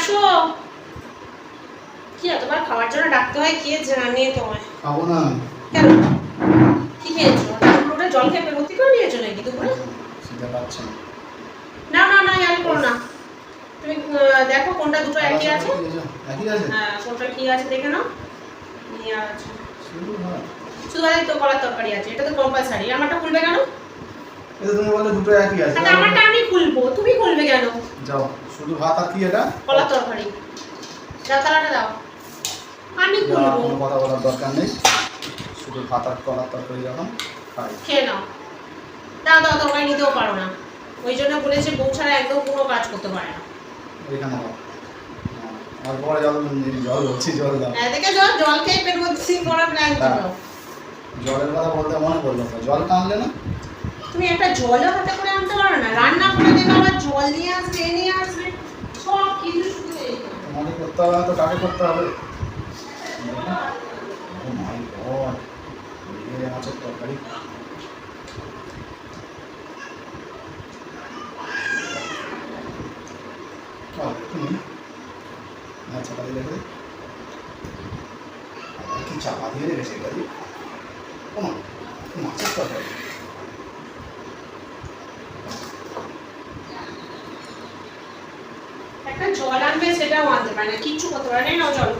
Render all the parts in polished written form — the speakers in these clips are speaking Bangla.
আসো। কি এতবার খাওয়ার জন্য ডাকতে হয় কে জানে তোমায়। খাবো না। কেন? কি খেয়েছো? পুরোটা জল খেয়ে ভর্তি করে নিয়েছো নাকি দুপুরে? সেটা পাচ্ছি না না না, হেল্প করো না। তুমি দেখো কোনটা দুটো একই আছে। একই আছে? হ্যাঁ, কোনটা কি আছে দেখে নাও। নিয়ে আছে শুধু ভাত। শুধু ভাত তো কলার তরকারি আছে, এটা তো কম্পালসারি। আমারটা খুলবে কেন? এটা তুমি বলে দুটো একই আছে। আচ্ছা, আমারটা আমি খুলবো, তুমি খুলবে কেন? যাও, শুধু ভাত আর কি এটা? কলার তরকারি। দাও তালাটা দাও, আমি খুলবো। কোনো কথা বলার দরকার নেই, শুধু ভাত আর কলার তরকারি যখন খাই। খেয়ে নাও। দাও দাও, তরকারি নিতেও পারো না। ওই জন্য বলেছে বউ ছাড়া একদম কোনো কাজ করতে পারে না। ওইখানে দাও। আর পরে জল হচ্ছে, জল দাও। দেখে জল খেয়ে পেট ভর্তি করার প্ল্যান করো। জলের কথা বলতে মনে পড়লো, জল টানলে না? তুমি একটা জলও হাতে করে আনতে পারো না? রান্না করে দেবে আবার জল নিয়ে আসবে, এ নিয়ে আসবে, সব কিছু শুধু এই। মনে করতে হবে তো, কাকে করতে হবে? ও মাই গড, এই মাছের তরকারি। চাপা দিয়ে রেখে কি চাপা দিয়ে রেখেছে গাড়ি? ও মা, মাছের তরকারি। একটা জল আনবে, সেটাও আনতে পারে না, কিচ্ছু করতে পারে না। নাও জল।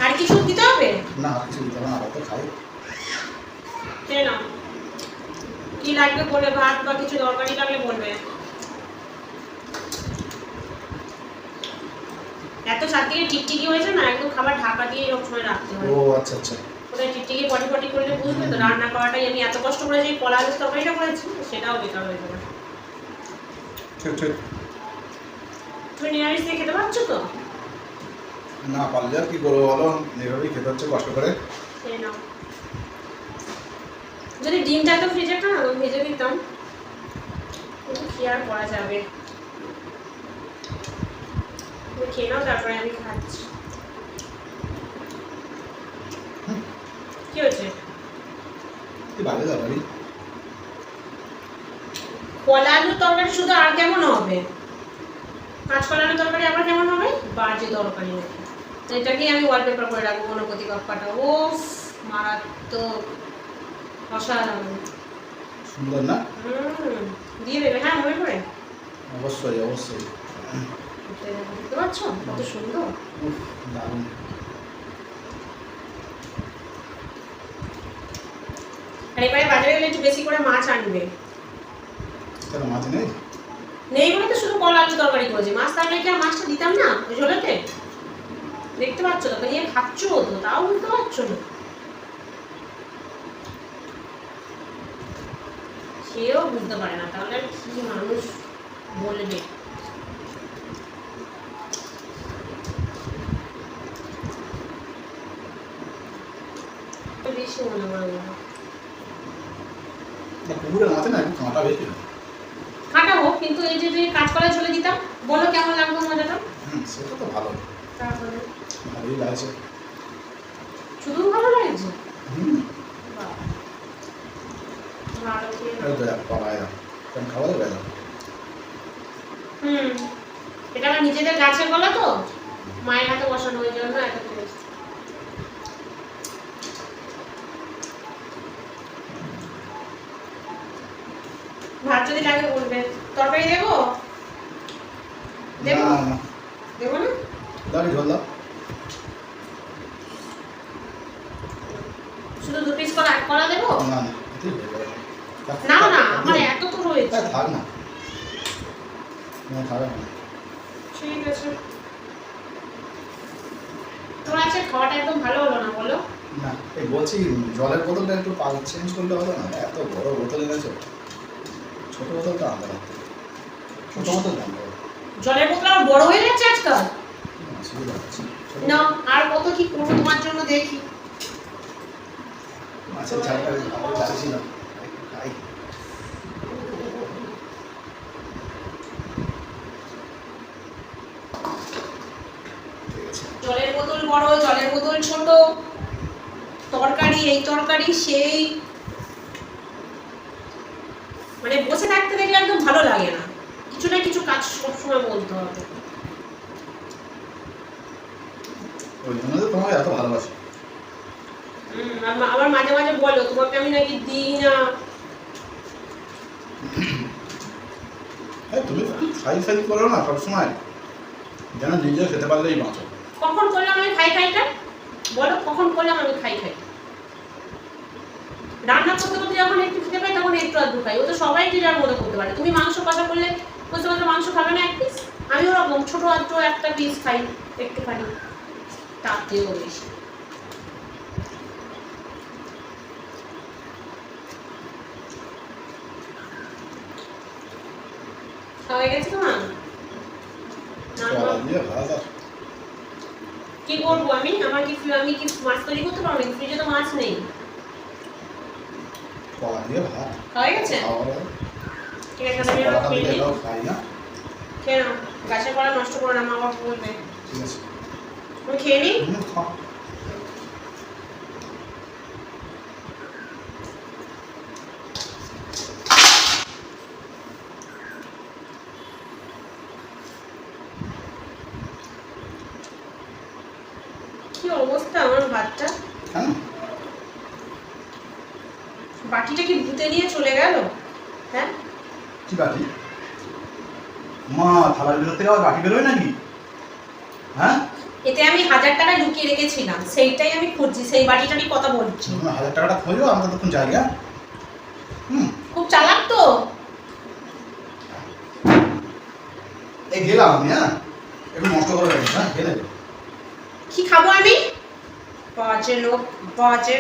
আর কিছু দিতে হবে না? কিছু দিতে হবে না, আবার তো খাই। খেয়ে নাও। কি লাগবে বলবে, ভাত বা কিছু তরকারি লাগলে বলবে। এত সাত থেকে টিকটিকি হয়েছে না, একদম খাবার ঢাকা দিয়ে এরকম সময় রাখতে হয়। ও আচ্ছা আচ্ছা। ওটা টিকটিকি পটি পটি করলে বুঝবে তো। রান্না করাটাই আমি এত কষ্ট করে যে কলা আলুর তরকারিটা করেছি, সেটাও বেকার হয়ে যাবে। ঠিক ঠিক। তুমি নিরামিষ দিয়ে খেতে পারছো তো? না পারলে আর কি করবো বলো, এইভাবেই খেতে হচ্ছে কষ্ট করে। খেয়ে নাও। যদি ডিমটা তো ফ্রিজে না ভেজে দিতাম, কিন্তু কি আর করা যাবে। তুমি খেয়ে নাও, তারপরে আমি খাচ্ছি। কি হয়েছে? কি ভালো তরকারি। কলা আলুর তরকারি শুধু, আর কেমন হবে? কাঁচকলা আলুর তরকারি আবার কেমন হবে? বাজে তরকারি নাকি? এটাকে আমি ওয়ালপেপার করে রাখবো গণপতি কাপ্পাটা। ও মারাত্মক, অসাধারণ, সুন্দর না? দিয়ে দেবে। হ্যাঁ, মনে করে। অবশ্যই অবশ্যই। দেখতে পাচ্ছ কত সুন্দর? দারুণ। আর এবারে বাজারে গেলে একটু বেশি করে মাছ আনবে। কেন মাছ নেই? নেই বলে তো শুধু কলা আলু তরকারি করেছি। মাছ থাকলে কি আর মাছটা দিতাম না ওই ঝোলেতে? দেখতে পাচ্ছ তো, নিয়ে খাচ্ছ তো, তাও বুঝতে পারছো না। সেও বুঝতে পারে না, তাহলে আর কি মানুষ বলবে? বেশি মনে হয় না। পুকুরের মাছে না একটু কাঁটা বেশি। কাটা হোক, কিন্তু এই যে যদি কাঁচকলা ঝোলে দিতাম, বলো কেমন লাগতো মজাটা? সেটা তো ভালো, তারপরে ভালোই লাগছে। শুধু ভালো লাগছে। বাহ, ভালো খেয়ে নাও। খাওয়া যাবে না? এটা আমার নিজেদের গাছের কলা তো, মায়ের হাতে বসানো, ওই জন্য এত টেস্ট। ভাত যদি লাগে বলবে। তরকারি দেবো? দেবো? না দেবো না? দাও ঝোল দাও। শুধু 2 পিস কলা দেবো? না না, না না, আমার এত তো রয়েছে। থাক না, খাবে না। ঠিক আছে। তোমার আজকে খাওয়াটা একদম ভালো হলো না, বলো? না, এই বলছি জলের বোতলটা একটু চেঞ্জ করলে হলো না? এত বড় বোতল এনেছো, ছোট বোতলটা আনতে পারতো। ছোট বোতল দাম বড়। জলের বোতল আমার বড় হয়ে যাচ্ছে আজকাল। অসুবিধা হচ্ছে না, আর কত কি করবো তোমার জন্য দেখি। মাছের ঝালটা ভালো চাইছিলাম, খাই। জলের বোতল বড়, জলের বোতল ছোট, তরকারি এই তরকারি সেই, মানে বসে থাকতে দেখলে একদম ভালো লাগে না। কিছু না কিছু কাজ সবসময় বলতে হবে। ওই জন্য তো তোমাকে এত ভালোবাসি। আবার মাঝে মাঝে বলো তোমাকে আমি নাকি দিই না। হ্যাঁ, তুমি একটু খাই করো না সবসময়, যেন নিজে খেতে পারলেই বাঁচো। কখন করলাম আমি খাই খাইটা? বলো কখন করলাম আমি খাই খাই? রান্না করতে করতে যখন একটু খেতে পাই তখন একটু আধটু খাই। ও তো সবাই যে যার মতো করতে পারে। তুমি মাংস কষা করলে বুঝতে পারছো মাংস খাবে না এক পিস, আমি ওরকম ছোট আধটু একটা পিস খাই একটুখানি, তাতেও বেশি। হয়ে গেছে তোমার? কলা দিয়ে ভাত আর কি করবো আমি? আমি কি মাছ তৈরি করতে পারবো? ফ্রিজে তো মাছ নেই। কলা দিয়ে ভাত হয়ে গেছে? খাওয়া হবে। ঠিক আছে, আমি কলাটা খেয়ে দিলে নিই। এটাও খাই না। খেয়ে নাও, গাছের কলা নষ্ট করো না, মা বাবা বলবে। ঠিক আছে, আমি খেয়ে নিই। খাও। কি অবস্থা আমার ভাতটা! কেন? বাটিটা কি ভূতে নিয়ে চলে গেল? হ্যাঁ, কি বাটি? মা, থালার ভিতর থেকে আবার বাটি বেরোয় নাকি? হ্যাঁ, এতে আমি 1000 টাকা লুকিয়ে রেখেছিলাম, সেইটাই আমি খুঁজছি, সেই বাটিটারই কথা বলছি। তুমি 1000 টাকাটা খোঁজো, আমি ততক্ষণ যাই। হ্যাঁ, খুব চালাক তো। এই গেলাম আমি। হ্যাঁ, একটু নষ্ট করে রাখি। হ্যাঁ, গেলে কি খাবো আমি? বাজে লোক, বাজে।